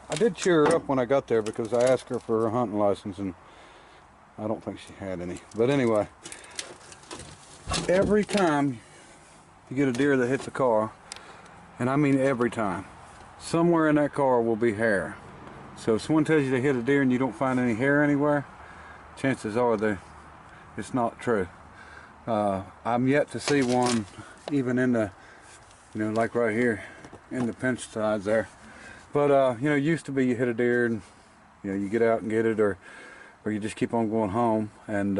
I did cheer her up when I got there because I asked her for her hunting license and I don't think she had any. But anyway, every time you get a deer that hits a car, and I mean every time, somewhere in that car will be hair. So if someone tells you they hit a deer and you don't find any hair anywhere, chances are it's not true. I'm yet to see one even in the, like right here in the pinch sides there. But it used to be you hit a deer and you get out and get it, or you just keep on going home. And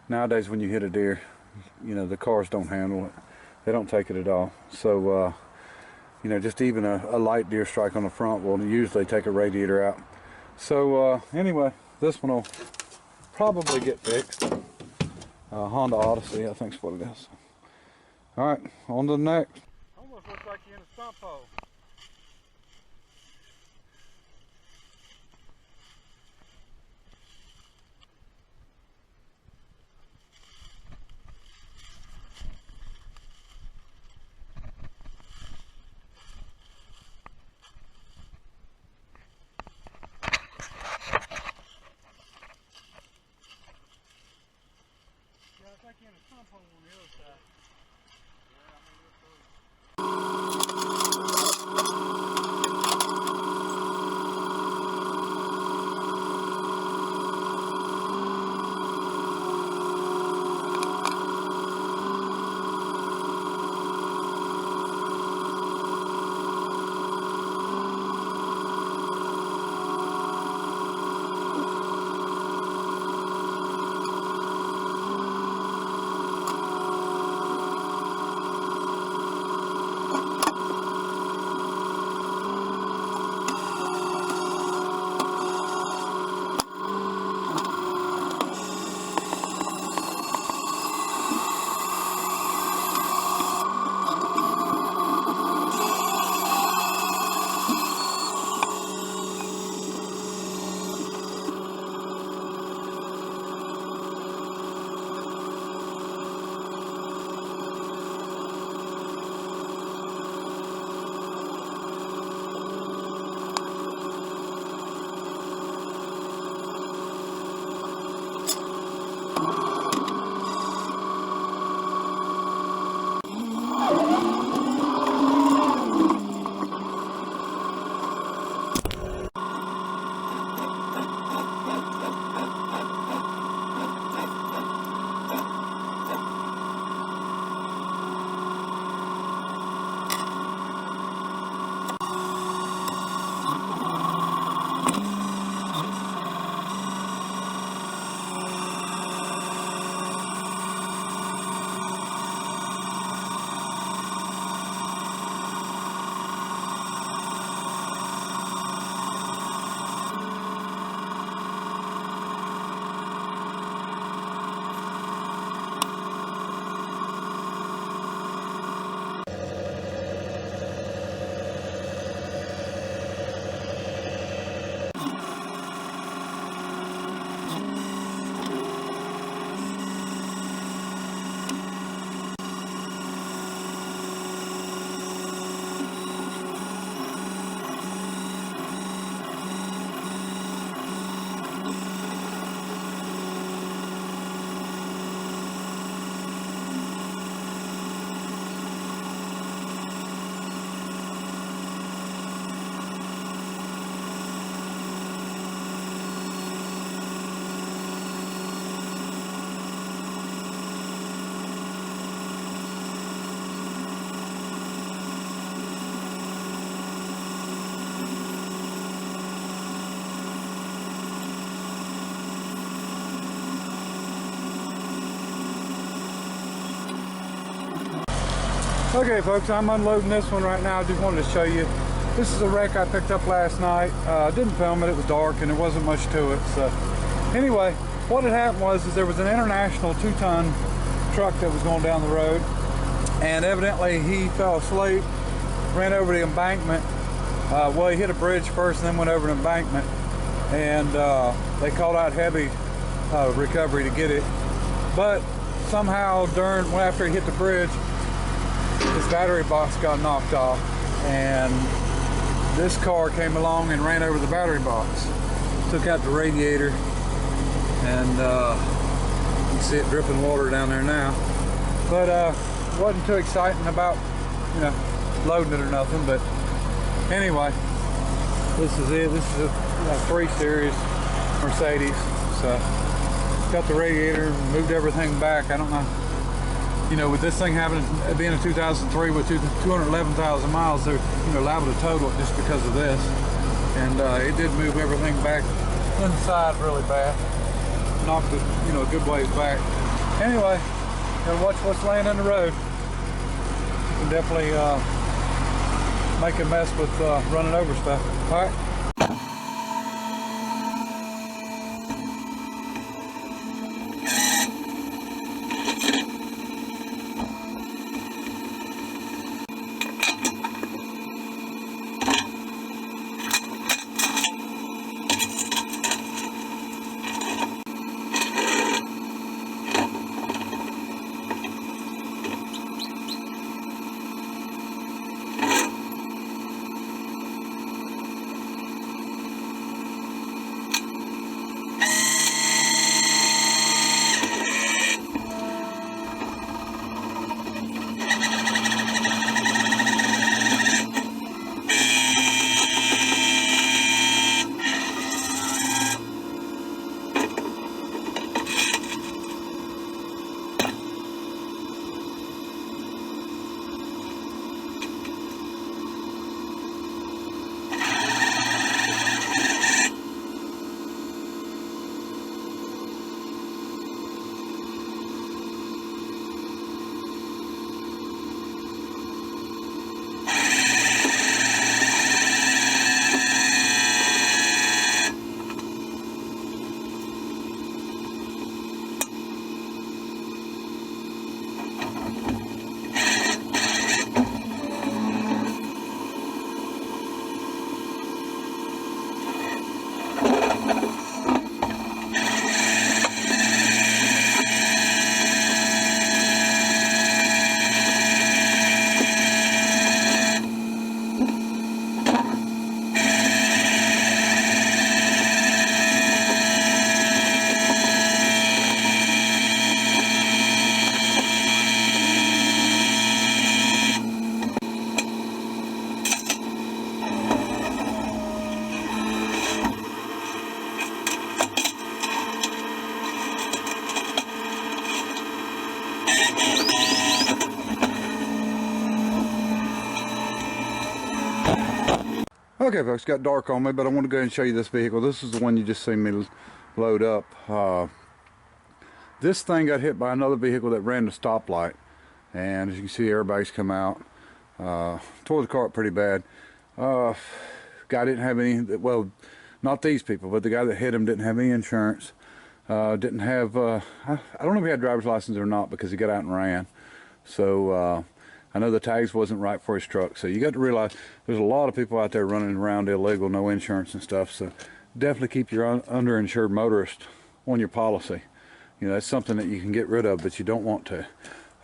nowadays when you hit a deer, the cars don't handle it. They don't take it at all. So just even a light deer strike on the front will usually take a radiator out. So anyway, this one will probably get fixed. Honda Odyssey, I think is what it is. All right, on to the next. Almost looks like you're in a stump hole. I think you're in a stump hole on the other side. Okay folks, I'm unloading this one right now. I just wanted to show you. This is a wreck I picked up last night. Didn't film it, it was dark and there wasn't much to it. So anyway, what had happened was there was an international 2-ton truck that was going down the road, and evidently he fell asleep, ran over the embankment. Well, he hit a bridge first and then went over an embankment, and they called out heavy recovery to get it. But somehow after he hit the bridge, his battery box got knocked off, and this car came along and ran over the battery box. Took out the radiator, and you can see it dripping water down there now. But wasn't too exciting about, you know, loading it or nothing. But anyway, this is it. This is a 3 Series Mercedes. So got the radiator and moved everything back. I don't know, you know, with this thing having being a 2003 with 211,000 miles, they're, you know, liable to total it just because of this. And it did move everything back inside really bad. Knocked it, you know, a good ways back. Anyway, gotta watch what's laying in the road. You can definitely make a mess with running over stuff. All right. Okay folks, it got dark on me, but I want to go ahead and show you this vehicle. This is the one you just seen me load up. This thing got hit by another vehicle that ran the stoplight, and as you can see, airbags come out. Tore the car up pretty bad. Guy didn't have any, well, not these people, but the guy that hit him didn't have any insurance. Didn't have, I don't know if he had a driver's license or not, because he got out and ran. So I know the tags wasn't right for his truck. So you got to realize there's a lot of people out there running around illegal, no insurance and stuff. So definitely keep your underinsured motorist on your policy. You know, that's something that you can get rid of, but you don't want to.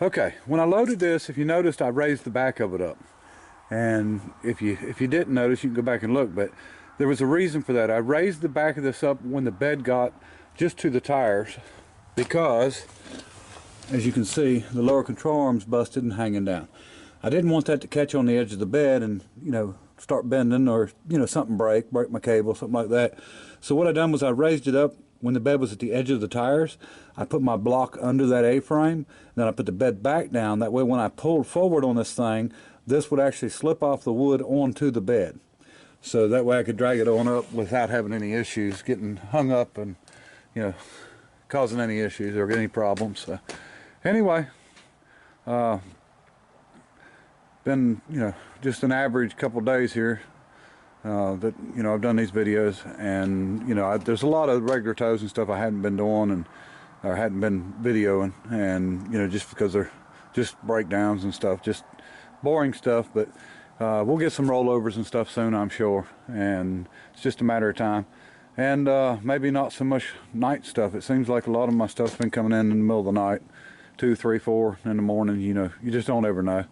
Okay, when I loaded this, if you noticed, I raised the back of it up. And if you didn't notice, you can go back and look, but there was a reason for that. I raised the back of this up when the bed got just to the tires, because as you can see, the lower control arm's busted and hanging down. I didn't want that to catch on the edge of the bed and, you know, start bending, or, you know, something break my cable, something like that. So what I done was I raised it up when the bed was at the edge of the tires. I put my block under that A-frame, then I put the bed back down. That way when I pulled forward on this thing, this would actually slip off the wood onto the bed. So that way I could drag it on up without having any issues, getting hung up and, you know, causing any issues or any problems. So anyway, been, you know, just an average couple days here that, you know, I've done these videos, and, you know, there's a lot of regular tows and stuff I hadn't been doing, and or hadn't been videoing, and, you know, just because they're just breakdowns and stuff, just boring stuff. But we'll get some rollovers and stuff soon, I'm sure, and it's just a matter of time. And maybe not so much night stuff. It seems like a lot of my stuff's been coming in the middle of the night, 2, 3, 4 in the morning. You know, you just don't ever know.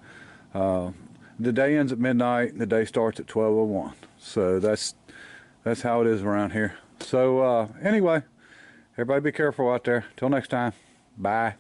The day ends at midnight, the day starts at 12:01. So that's how it is around here. So anyway, everybody be careful out there. Till next time, bye.